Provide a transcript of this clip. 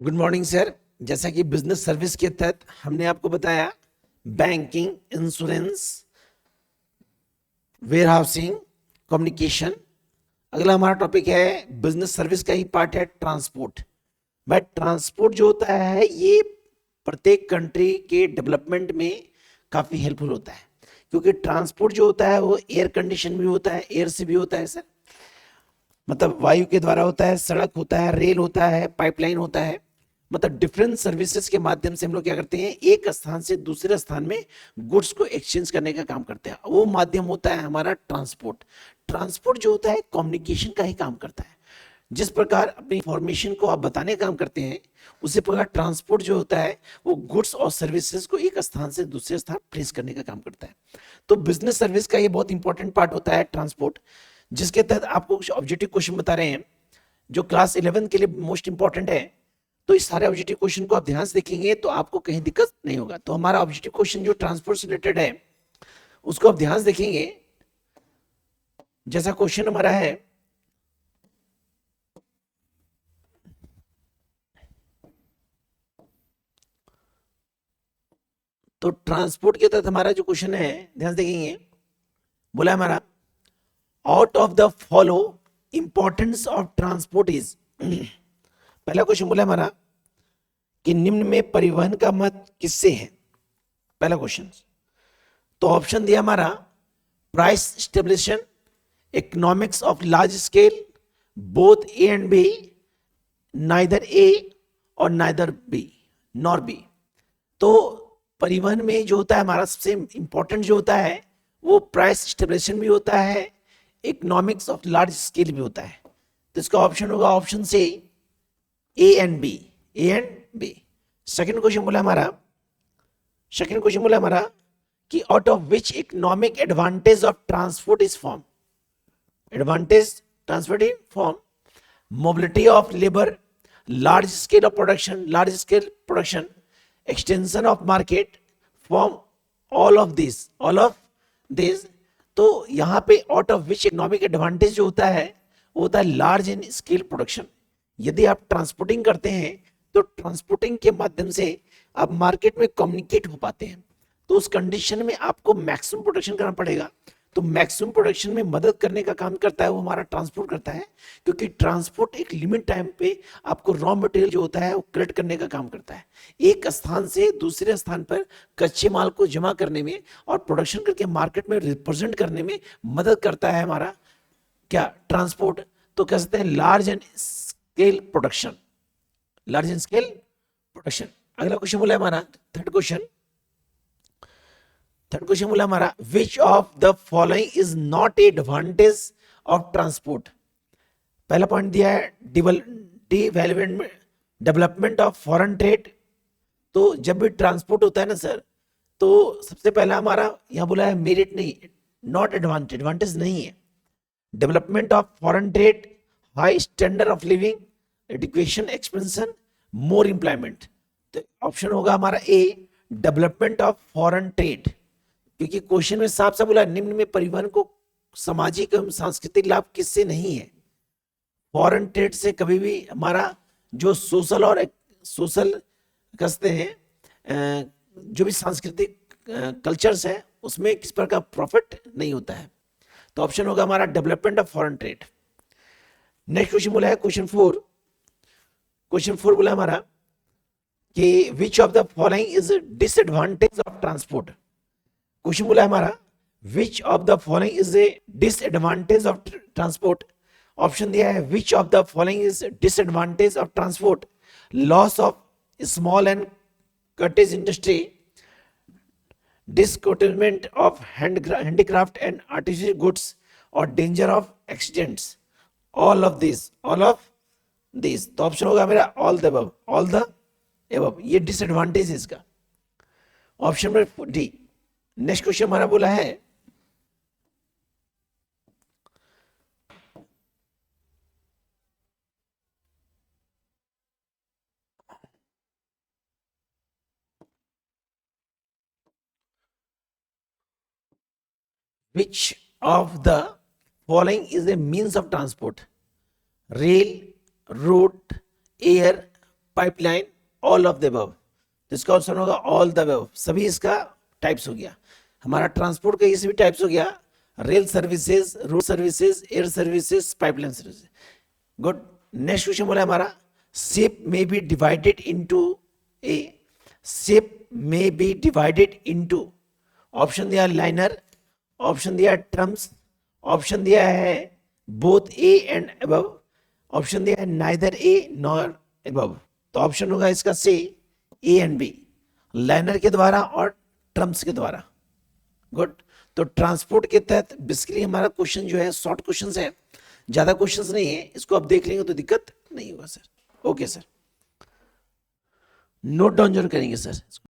Good morning sir. जैसा कि business service के तहत हमने आपको बताया बैंकिंग, इंश्योरेंस, वेयरहाउसिंग, कम्युनिकेशन। अगला हमारा टॉपिक है बिजनेस सर्विस का ही पार्ट है ट्रांसपोर्ट। भाई ट्रांसपोर्ट जो होता है ये प्रत्येक कंट्री के डेवलपमेंट में काफी हेल्पफुल होता है, क्योंकि ट्रांसपोर्ट जो होता है वो एयर कंडीशन भी होता है, एयर से भी होता है सर, मतलब वायु के द्वारा होता है, सड़क होता है, रेल होता है, पाइपलाइन होता है। मतलब डिफरेंट सर्विसेज के माध्यम से हम लोग क्या करते हैं, एक स्थान से दूसरे स्थान में गुड्स को एक्सचेंज करने का काम करते हैं। वो माध्यम होता है हमारा ट्रांसपोर्ट। ट्रांसपोर्ट जो होता है कम्युनिकेशन का ही काम करता है। जिस प्रकार अपनी इंफॉर्मेशन को आप बताने का काम करते हैं, उसी प्रकार ट्रांसपोर्ट जो होता है वो गुड्स और सर्विसेज को एक स्थान से दूसरे स्थान प्लेस करने का काम करता है। तो बिजनेस सर्विस का ये बहुत इंपॉर्टेंट पार्ट होता है ट्रांसपोर्ट, जिसके तहत आपको कुछ ऑब्जेक्टिव क्वेश्चन बता रहे हैं जो क्लास 11 के लिए मोस्ट इंपॉर्टेंट है। तो इस सारे ऑब्जेक्टिव क्वेश्चन को आप ध्यान से देखेंगे तो आपको कहीं दिक्कत नहीं होगा। तो हमारा ऑब्जेक्टिव क्वेश्चन जो ट्रांसपोर्ट से रिलेटेड है उसको आप ध्यान से देखेंगे। जैसा क्वेश्चन हमारा है, तो ट्रांसपोर्ट के तहत हमारा जो क्वेश्चन है ध्यान से देखेंगे, बोला हमारा out of the follow importance of transport is. पहला क्वेश्चन बोला हमारा कि निम्न में परिवहन का महत्व किससे है। पहला क्वेश्चन, तो ऑप्शन दिया हमारा price stabilisation, economics of large scale, both a and b, neither a और नाइदर बी नॉर बी। तो परिवहन में जो होता है हमारा सबसे इंपॉर्टेंट जो होता है वो प्राइस स्टेबलिशन भी होता है, इकोनॉमिक्स ऑफ लार्ज स्केल भी होता है। तो इसका ऑप्शन होगा ऑप्शन से A and B, A and B. Second question बोला हमारा कि out of which economic advantage of transport is form. Advantage transport in form mobility of labour, large scale production, extension of market, form all of this. तो यहाँ पे out of which economic advantage जो होता है वो होता है large in scale production. यदि आप ट्रांसपोर्टिंग करते हैं तो ट्रांसपोर्टिंग के माध्यम से आप मार्केट में कम्युनिकेट हो पाते हैं। तो उस कंडीशन में आपको मैक्सिमम प्रोडक्शन करना पड़ेगा। तो मैक्सिमम प्रोडक्शन में मदद करने का काम करता है वो हमारा ट्रांसपोर्ट करता है, क्योंकि ट्रांसपोर्ट एक लिमिट टाइम पे आपको रॉ मटेरियल जो होता है वो कलेक्ट करने का काम करता है, एक स्थान से दूसरे स्थान पर कच्चे माल को जमा करने में और प्रोडक्शन करके मार्केट में रिप्रेजेंट करने में मदद करता है हमारा क्या, ट्रांसपोर्ट। तो कह सकते हैं large and scale production, large and scale production. अगला क्वेश्चन बोला हमारा थर्ड क्वेश्चन बोला हमारा which of the following is not a advantage of transport. पहला पॉइंट दिया है डेवलपमेंट ऑफ फॉरेन ट्रेड। तो जब भी ट्रांसपोर्ट होता है ना सर, तो सबसे पहला हमारा यहां बोला है मेरिट नहीं, नॉट एडवांटेज नहीं है। Development of foreign trade, high standard of living, education expansion, more employment. तो ऑप्शन होगा हमारा ए, डेवलपमेंट ऑफ फॉरेन ट्रेड, क्योंकि क्वेश्चन में साफ साफ बोला निम्न में परिवहन को सामाजिक एवं सांस्कृतिक लाभ किससे नहीं है। फॉरेन ट्रेड से कभी भी हमारा जो सोशल कहते हैं जो भी सांस्कृतिक कल्चर्स है उसमें किस प्रकार प्रॉफिट नहीं होता है। तो ऑप्शन होगा हमारा development of foreign trade. Next question बोला है क्वेश्चन फोर बोला हमारा कि which of the following is disadvantage of transport. Question बोला है हमारा which of the following is a disadvantage of transport. Option दिया है which of the following is disadvantage of transport, loss of small and cottage industry, discouragement of handicraft and artificial goods, और danger of accidents. All of this. तो option होगा मेरा all the above. ये disadvantage है इसका, option number D. Next question हमारा बोला है which of the following is a means of transport, rail, road, air, pipeline, all of the above. इसका ऑप्शन होगा ऑल द अबव, सभी इसका टाइप्स हो गया। हमारा ट्रांसपोर्ट का ये भी टाइप्स हो गया, rail services, road services, air services, pipeline services. Good. Next question बोला हमारा शिप में बी डिवाइडेड इनटू ए, शिप में बी डिवाइडेड इनटू, ऑप्शन दिया लाइनर, ऑप्शन दिया टर्म्स, ऑप्शन दिया है both a and above, option दिया है नाइदर ए नॉर अबव। तो ऑप्शन होगा इसका सी, ए एंड बी, लाइनर के द्वारा और टर्म्स के द्वारा। गुड। तो ट्रांसपोर्ट के तहत बेसिकली हमारा क्वेश्चन जो है शॉर्ट क्वेश्चंस है, ज्यादा क्वेश्चंस नहीं है, इसको आप देख लेंगे तो दिक्कत नहीं होगा sir. Okay sir, note down जरूर करेंगे सर।